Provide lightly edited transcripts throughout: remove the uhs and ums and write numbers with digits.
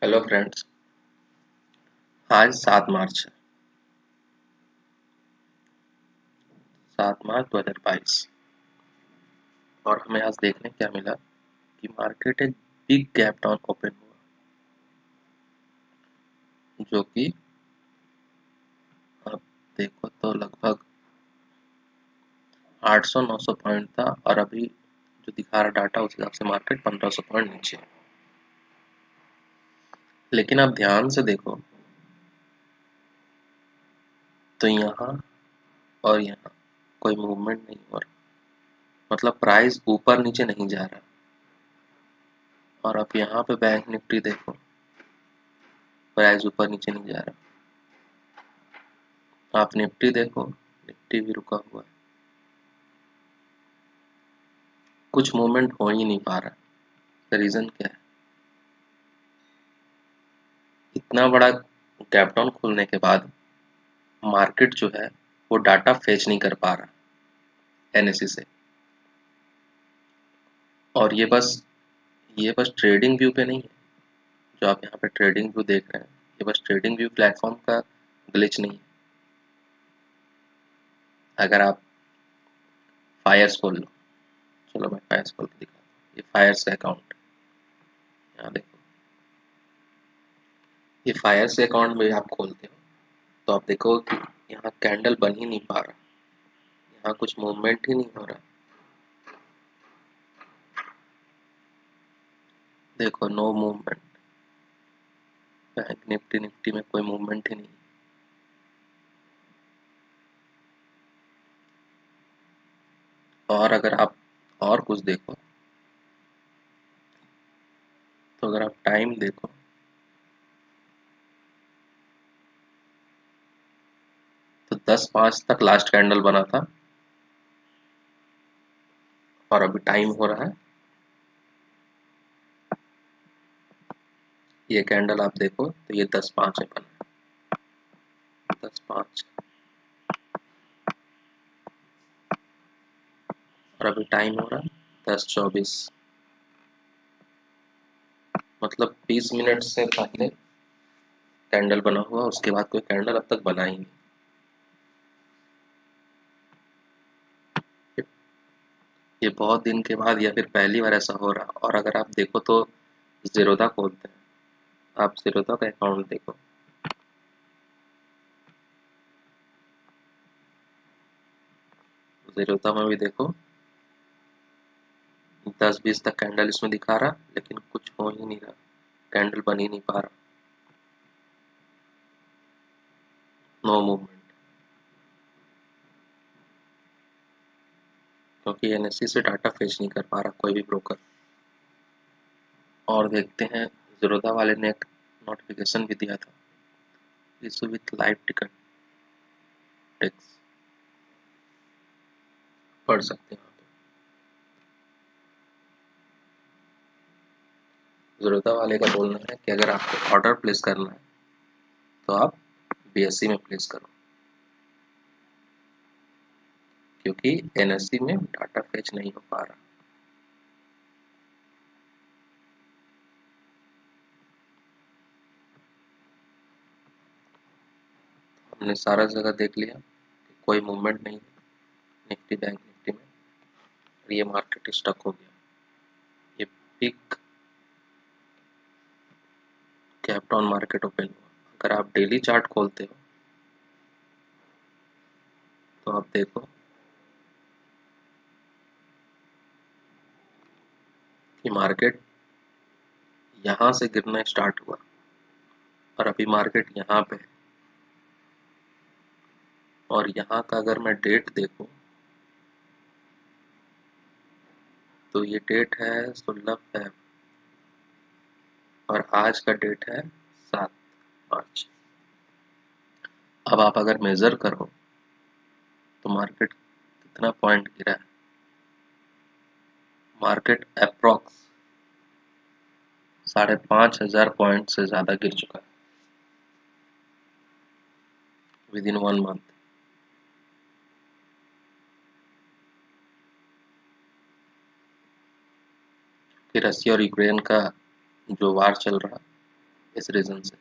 Hello friends. आज 7 मार्च है। 7 मार्च 2022। और हमें आज देखने क्या मिला कि मार्केट एक बिग गैप डाउन ओपन हुआ, जो कि आप देखो तो लगभग 800-900 पॉइंट था। और अभी जो दिखा रहा डाटा उस हिसाब से मार्केट 1500 पॉइंट नीचे है। लेकिन आप ध्यान से देखो तो यहाँ और यहाँ कोई मूवमेंट नहीं हो रहा, मतलब प्राइस ऊपर नीचे नहीं जा रहा। और आप यहाँ पे बैंक निफ्टी देखो, प्राइस ऊपर नीचे नहीं जा रहा। आप निफ्टी देखो, निफ्टी भी रुका हुआ है, कुछ मूवमेंट हो ही नहीं पा रहा। रीजन क्या है? इतना बड़ा गैप डाउन खुलने के बाद मार्केट जो है वो डाटा फेच नहीं कर पा रहा एनएससी से। और ये बस ट्रेडिंग व्यू पे नहीं है। जो आप यहाँ पे ट्रेडिंग व्यू देख रहे हैं, ये बस ट्रेडिंग व्यू प्लेटफॉर्म का ग्लिच नहीं है। अगर आप फायर्स खोल लो, चलो मैं फायर्स खोल के दिखाता हूँ। ये फायर्स का अकाउंट, यहाँ देखो, ये फायर्स के अकाउंट में आप खोलते हो तो आप देखो कि यहाँ कैंडल बन ही नहीं पा रहा, यहाँ कुछ मूवमेंट ही नहीं हो रहा। देखो, no movement. Bank Nifty Nifty में कोई मूवमेंट ही नहीं। और अगर आप और कुछ देखो तो अगर आप टाइम देखो तो 10-5 तक लास्ट कैंडल बना था। और अभी टाइम हो रहा है, ये कैंडल आप देखो तो ये 10-5 है बना, 10-5। और अभी टाइम हो रहा है 10-24, मतलब 20 मिनट से पहले कैंडल बना हुआ, उसके बाद कोई कैंडल अब तक बना ही नहीं। ये बहुत दिन के बाद या फिर पहली बार ऐसा हो रहा। और अगर आप देखो तो जीरोधा खोलते हैं, आप जीरोधा का अकाउंट देखो, जीरोधा में भी देखो 10-20 तक कैंडल इसमें दिखा रहा, लेकिन कुछ हो ही नहीं रहा, कैंडल बन ही नहीं पा रहा, नो मूवमेंट। क्योंकि एनएससी से डाटा फेच नहीं कर पा रहा कोई भी ब्रोकर। और देखते हैं, ज़ीरोधा वाले ने एक नोटिफिकेशन भी दिया था, issue with live ticket text, पढ़ सकते हैं। ज़ीरोधा वाले का बोलना है कि अगर आपको ऑर्डर प्लेस करना है तो आप बीएससी में प्लेस करो, क्योंकि एनएससी में डाटा फेच नहीं हो पा रहा। हमने सारा जगह देख लिया, कोई मूवमेंट नहीं है निफ्टी बैंक निफ्टी में, और ये मार्केट स्टक हो गया। ये big gap down market open हुआ। अगर आप डेली चार्ट खोलते हो तो आप देखो कि मार्केट यहाँ से गिरना स्टार्ट हुआ और अभी मार्केट यहाँ पे है। और यहाँ का अगर मैं डेट देखूं तो ये डेट है 16 फेब और आज का डेट है 7 मार्च। अब आप अगर मेजर करो तो मार्केट कितना पॉइंट गिरा है? मार्केट अप्रॉक्स 5,500 पॉइंट से ज्यादा गिर चुका है विद इन 1 मंथ। फिर रसिया और यूक्रेन का जो वार चल रहा, इस रीजन से।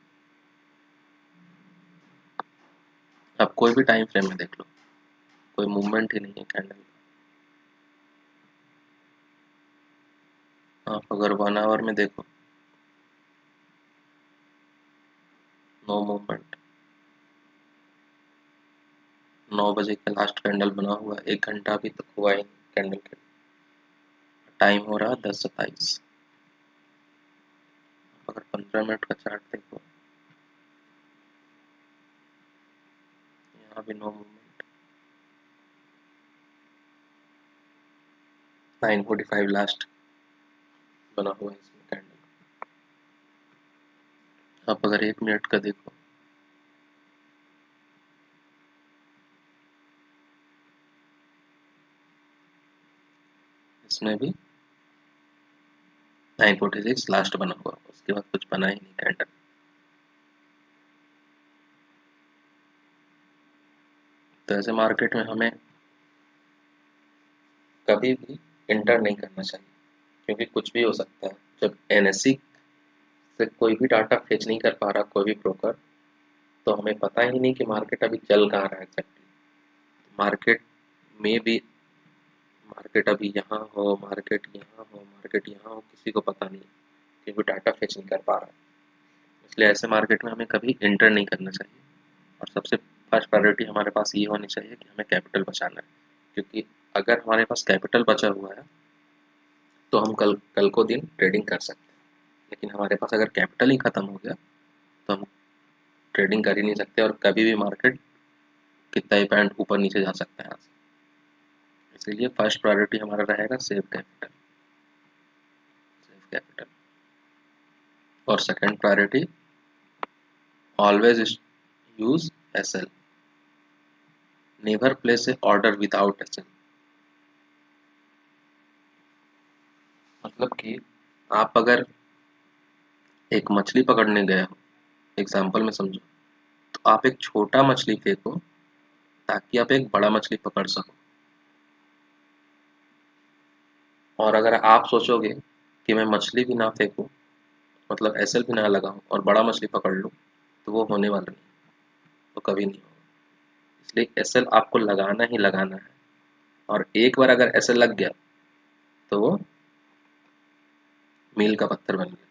आप कोई भी टाइम फ्रेम में देख लो, कोई मूवमेंट ही नहीं है कैंडल। आप अगर 1 आवर में देखो, नो मूवमेंट। 9 बजे का लास्ट कैंडल बना हुआ है, 1 घंटा अभी तक हुआ ही कैंडल के। टाइम हो रहा है 10:27। अगर 15 मिनट का चार्ट देखो, यहाँ भी नो मूवमेंट। 9:45 लास्ट बना हुआ है इसमें कैंडल। आप अगर 1 मिनट का देखो, इसमें भी 9:46 लास्ट बना हुआ, उसके बाद कुछ बना ही नहीं कैंडल। तो ऐसे मार्केट में हमें कभी भी इंटर नहीं करना चाहिए, क्योंकि कुछ भी हो सकता है। जब एनएससी से कोई भी डाटा फेच नहीं कर पा रहा कोई भी ब्रोकर, तो हमें पता ही नहीं कि मार्केट अभी चल कहाँ रहा है एग्जैक्टली। मार्केट में भी, मार्केट अभी यहाँ हो, मार्केट यहाँ हो, मार्केट यहाँ हो, किसी को पता नहीं, क्योंकि डाटा फेच नहीं कर पा रहा है। इसलिए ऐसे मार्केट में हमें कभी इंटर नहीं करना चाहिए। और सबसे फर्स्ट प्रायोरिटी हमारे पास ये होनी चाहिए कि हमें कैपिटल बचाना है, क्योंकि अगर हमारे पास कैपिटल बचा हुआ है तो हम कल कल को दिन ट्रेडिंग कर सकते हैं। लेकिन हमारे पास अगर कैपिटल ही ख़त्म हो गया तो हम ट्रेडिंग कर ही नहीं सकते, और कभी भी मार्केट कितना ही पॉइंट ऊपर नीचे जा सकता है यहाँ से। इसलिए फर्स्ट प्रायोरिटी हमारा रहेगा सेव कैपिटल, सेव कैपिटल। और second priority, always use SL, never place a order without SL. मतलब कि आप अगर एक मछली पकड़ने गए हो, एग्जाम्पल में समझो, तो आप एक छोटा मछली फेंको ताकि आप एक बड़ा मछली पकड़ सको। और अगर आप सोचोगे कि मैं मछली भी ना फेंकूं, मतलब एसएल भी ना लगाऊं और बड़ा मछली पकड़ लूं, तो वो होने वाला नहीं, तो कभी नहीं होगा। इसलिए एसएल आपको लगाना ही लगाना है। और एक बार अगर एसएल लग गया तो वो मील का पत्थर बन गया,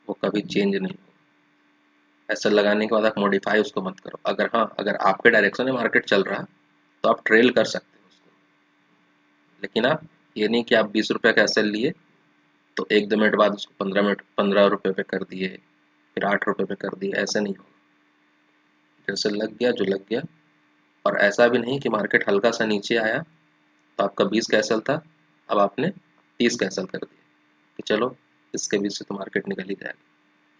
वो कभी चेंज नहीं होगा। एसएल लगाने के बाद आप मॉडिफाई उसको मत करो। अगर हाँ, अगर आपके डायरेक्शन में मार्केट चल रहा है तो आप ट्रेल कर सकते हो उसको, लेकिन आप ये नहीं कि आप 20 रुपये का एसएल लिए तो 1-2 मिनट बाद उसको 15 मिनट 15 रुपये पे कर दिए, फिर 8 रुपये पे कर दिए, ऐसे नहीं होगा। जैसे लग गया जो लग गया। और ऐसा भी नहीं कि मार्केट हल्का सा नीचे आया तो आपका 20 कैंसल था, अब आपने 30 कैंसल कर दिया कि चलो इसके बीच से तो मार्केट निकल ही जाएगा।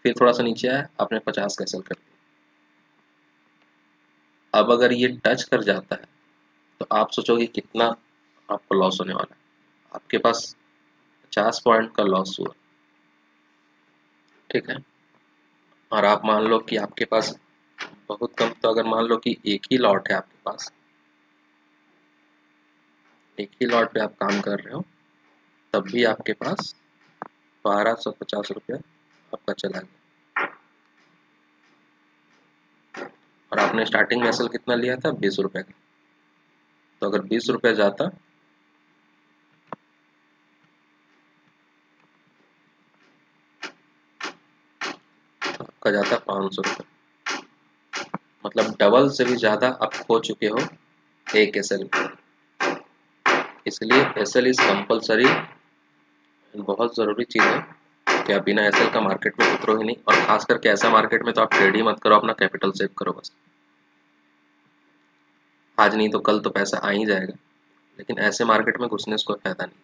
फिर थोड़ा सा नीचे आया, आपने 50 कैंसल कर दिया। अब अगर ये टच कर जाता है तो आप सोचोगे कितना आपको लॉस होने वाला है। आपके पास 50 पॉइंट का लॉस हुआ, ठीक है। और आप मान लो कि आपके पास बहुत कम, तो अगर मान लो कि एक ही लॉट है आपके पास, एक ही लॉट पे आप काम कर रहे हो, तब भी आपके पास 1250 रुपये आपका चला गया। और आपने स्टार्टिंग में असल कितना लिया था, 20 रुपये का। तो अगर 20 रुपये जाता, तो आपका जाता 500 रुपये। मतलब डबल से भी ज़्यादा आप खो चुके हो एक एसएल में। इसलिए एसएल इज़ कंपलसरी, बहुत ज़रूरी चीज़ है कि आप बिना एसएल का मार्केट में उतरो ही नहीं। और खास करके ऐसा मार्केट में तो आप ट्रेड ही मत करो, अपना कैपिटल सेव करो बस। आज नहीं तो कल तो पैसा आ ही जाएगा, लेकिन ऐसे मार्केट में घुसने से कोई फायदा नहीं,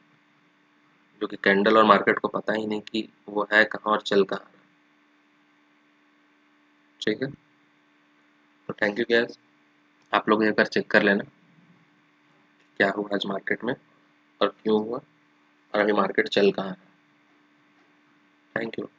जो कि कैंडल और मार्केट को पता ही नहीं कि वो है कहाँ और चल कहाँ रहा है। ठीक है, तो थैंक यू गैस। आप लोग एक बार चेक कर लेना क्या हुआ आज मार्केट में और क्यों हुआ, और अभी मार्केट चल कहाँ है। Thank you.